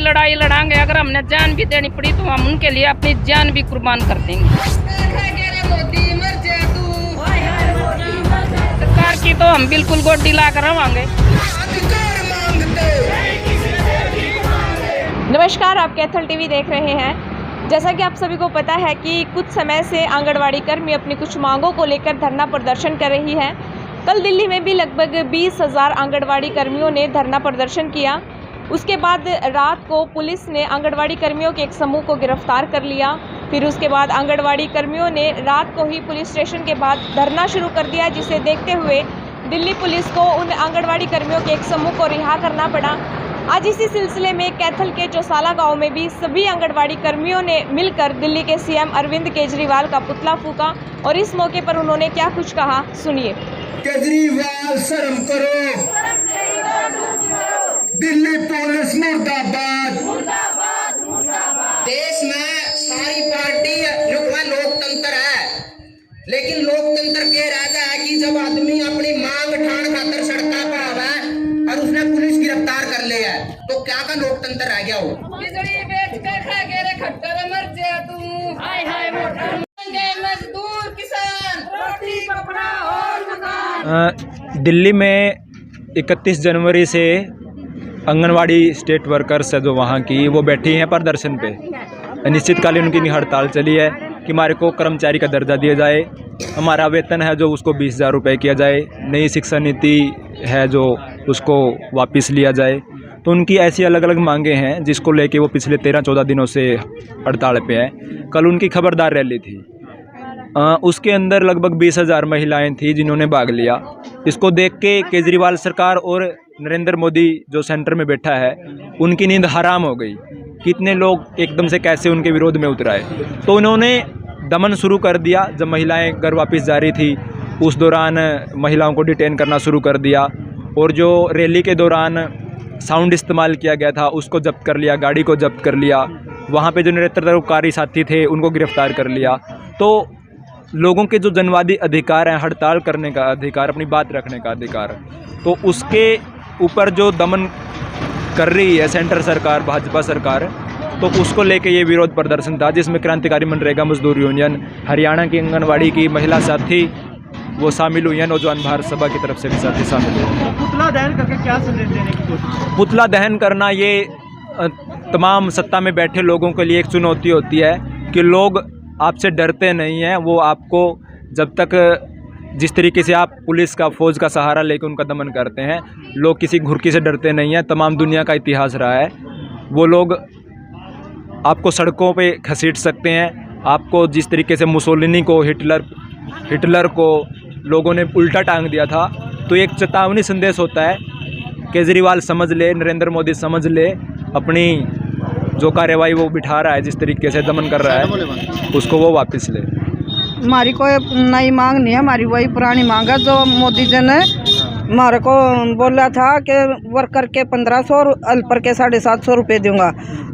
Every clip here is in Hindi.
लड़ाई लड़ाएंगे, अगर हमने जान भी देनी पड़ी तो हम उनके लिए अपनी जान भी कुर्बान कर देंगे। सरकार की तो हम बिल्कुल गोडी ला कर रवांगे। नमस्कार, आप कैथल टीवी देख रहे हैं। जैसा कि आप सभी को पता है कि कुछ समय से आंगनवाड़ी कर्मी अपनी कुछ मांगों को लेकर धरना प्रदर्शन कर रही है। कल दिल्ली में भी लगभग 20,000 आंगनवाड़ी कर्मियों ने धरना प्रदर्शन किया। उसके बाद रात को पुलिस ने आंगनवाड़ी कर्मियों के एक समूह को गिरफ्तार कर लिया। फिर उसके बाद आंगनवाड़ी कर्मियों ने रात को ही पुलिस स्टेशन के बाद धरना शुरू कर दिया, जिसे देखते हुए दिल्ली पुलिस को उन आंगनवाड़ी कर्मियों के एक समूह को रिहा करना पड़ा। आज इसी सिलसिले में कैथल के चौसाला गांव में भी सभी आंगनवाड़ी कर्मियों ने मिलकर दिल्ली के सीएम अरविंद केजरीवाल का पुतला फूंका और इस मौके पर उन्होंने क्या कुछ कहा, सुनिए। केजरीवाल शर्म करो, दिल्ली पुलिस मुर्दाबाद। देश में सारी पार्टी लोकतंत्र है, लेकिन लोकतंत्र के राजा है कि जब आदमी अपनी मांग ठाण खातर सड़का पर आवे और उसने पुलिस गिरफ्तार कर लिया है, तो क्या का लोकतंत्र रह गया हो? बिजली बेच कर खा के रे खट्टर मर जा तू। हाय हाय मजदूर किसान रोटी कपड़ा और मकान। दिल्ली में 31 जनवरी से आंगनवाड़ी स्टेट वर्कर्स है जो वहाँ की, वो बैठी हैं प्रदर्शन पे। अनिश्चितकालीन उनकी हड़ताल चली है कि हमारे को कर्मचारी का दर्जा दिया जाए, हमारा वेतन है जो उसको 20,000 रुपये किया जाए, नई शिक्षा नीति है जो उसको वापस लिया जाए। तो उनकी ऐसी अलग अलग मांगे हैं जिसको लेके वो पिछले 13-14 दिनों से हड़ताल पे हैं। कल उनकी खबरदार रैली थी, उसके अंदर लगभग 20,000 महिलाएं थी जिन्होंने भाग लिया। इसको देख के केजरीवाल सरकार और नरेंद्र मोदी जो सेंटर में बैठा है, उनकी नींद हराम हो गई। कितने लोग एकदम से कैसे उनके विरोध में उतराए, तो उन्होंने दमन शुरू कर दिया। जब महिलाएं घर वापस जा रही थी उस दौरान महिलाओं को डिटेन करना शुरू कर दिया, और जो रैली के दौरान साउंड इस्तेमाल किया गया था उसको जब्त कर लिया, गाड़ी को जब्त कर लिया। वहाँ पे जो नेतृत्वकारी साथी थे उनको गिरफ्तार कर लिया। तो लोगों के जो जनवादी अधिकार हैं, हड़ताल करने का अधिकार, अपनी बात रखने का अधिकार, तो उसके ऊपर जो दमन कर रही है सेंटर सरकार, भाजपा सरकार, तो उसको लेके ये विरोध प्रदर्शन था, जिसमें क्रांतिकारी मनरेगा मजदूर यूनियन, हरियाणा की आंगनवाड़ी की महिला साथी वो शामिल हुई हैं। नौजवान भारत सभा की तरफ से भी साथी शामिल हुए। पुतला दहन करके क्या संदेश देने की कोशिश? पुतला दहन करना ये तमाम सत्ता में बैठे लोगों के लिए एक चुनौती होती है कि लोग आपसे डरते नहीं हैं। वो आपको जब तक जिस तरीके से आप पुलिस का, फौज का सहारा लेकर उनका दमन करते हैं, लोग किसी घुर्की से डरते नहीं हैं। तमाम दुनिया का इतिहास रहा है। वो लोग आपको सड़कों पे घसीट सकते हैं। आपको जिस तरीके से मुसोलिनी को, हिटलर को लोगों ने उल्टा टांग दिया था, तो एक चेतावनी संदेश होता है। केजरीवाल समझ ले, नरेंद्र मोदी समझ ले, अपनी जो कार्यवाही वो बिठा रहा है, जिस तरीके से दमन कर रहा है, उसको वो वापस ले। हमारी कोई नई मांग नहीं है, हमारी वही पुरानी मांग है जो मोदी जी ने हमारे को बोला था कि वर्कर के 1,500 और हेल्पर के 750 रुपये दूंगा।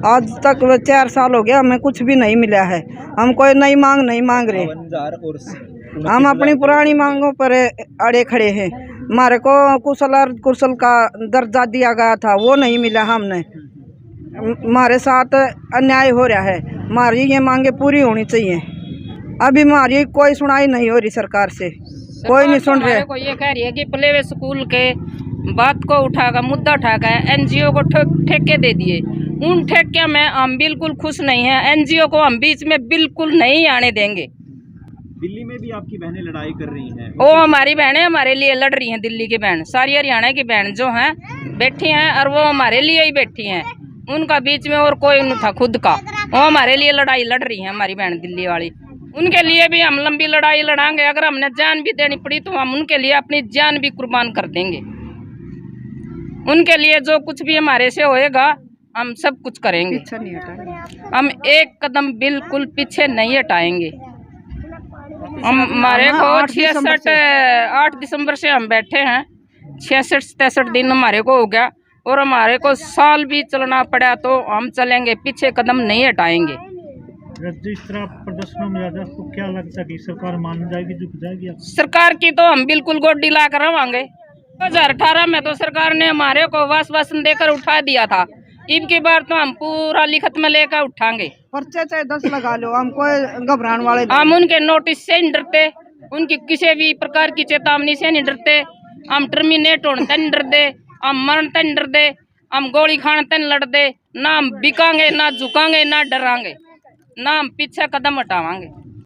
आज तक 4 साल हो गया, हमें कुछ भी नहीं मिला है। हम कोई नई मांग नहीं मांग रहे, हम अपनी पुरानी मांगों पर अड़े खड़े हैं। हमारे को कुशल का दर्जा दिया गया था, वो नहीं मिला हमने। हमारे साथ अन्याय हो रहा है, हमारी ये मांगे पूरी होनी चाहिए। अभी हमारी कोई सुनाई नहीं हो रही सरकार से, कोई नहीं सुन रहे। को ये कह रही है कि प्ले वे स्कूल के बात को उठाकर, मुद्दा उठाकर एनजीओ को ठेके दे दिए। उन ठेके में हम बिल्कुल खुश नहीं हैं। एनजीओ को हम बीच में बिल्कुल नहीं आने देंगे। दिल्ली में भी आपकी बहनें लड़ाई कर रही हैं। वो हमारी बहनें हमारे लिए लड़ रही हैं। दिल्ली की बहन, सारी हरियाणा की बहन जो हैं बैठी हैं, और वो हमारे लिए ही बैठी हैं। उनका बीच में और कोई नहीं था खुद का। वो हमारे लिए लड़ाई लड़ रही है, हमारी बहन दिल्ली वाली। उनके लिए भी हम लंबी लड़ाई लड़ाएंगे, अगर हमने जान भी देनी पड़ी तो हम उनके लिए अपनी जान भी कुर्बान कर देंगे। उनके लिए जो कुछ भी हमारे से होएगा हम सब कुछ करेंगे। हम एक कदम बिल्कुल पीछे नहीं हटाएंगे। हम हमारे को 8 दिसंबर से हम बैठे हैं। 66-63 दिन हमारे को हो गया, और हमारे को साल भी चलना पड़ा तो हम चलेंगे, पीछे कदम नहीं हटाएंगे। जिस तरह प्रदर्शनों में आपको क्या लगता है कि सरकार मान जाएगी, झुक जाएगी? सरकार की तो हम बिल्कुल गोडी ला कर रवांगे। 2018 में तो सरकार ने हमारे को वासन देकर उठा दिया था। इब की बार तो हम पूरा लिखत में लेकर उठाएंगे। पर्चे चाहे 10 लगा लो, हम कोई घबराने वाले हम उनके नोटिस से नहीं डरते, उनकी किसी भी प्रकार की चेतावनी से नहीं डरते, हम टर्मिनेट होने तक नहीं डरते, हम मरण तक नहीं डरते, हम गोली खाने तक नहीं लड़ते, ना हम बिकांगे, ना झुकांगे, ना डरांगे, ना हम पीछे कदम हटावांगे।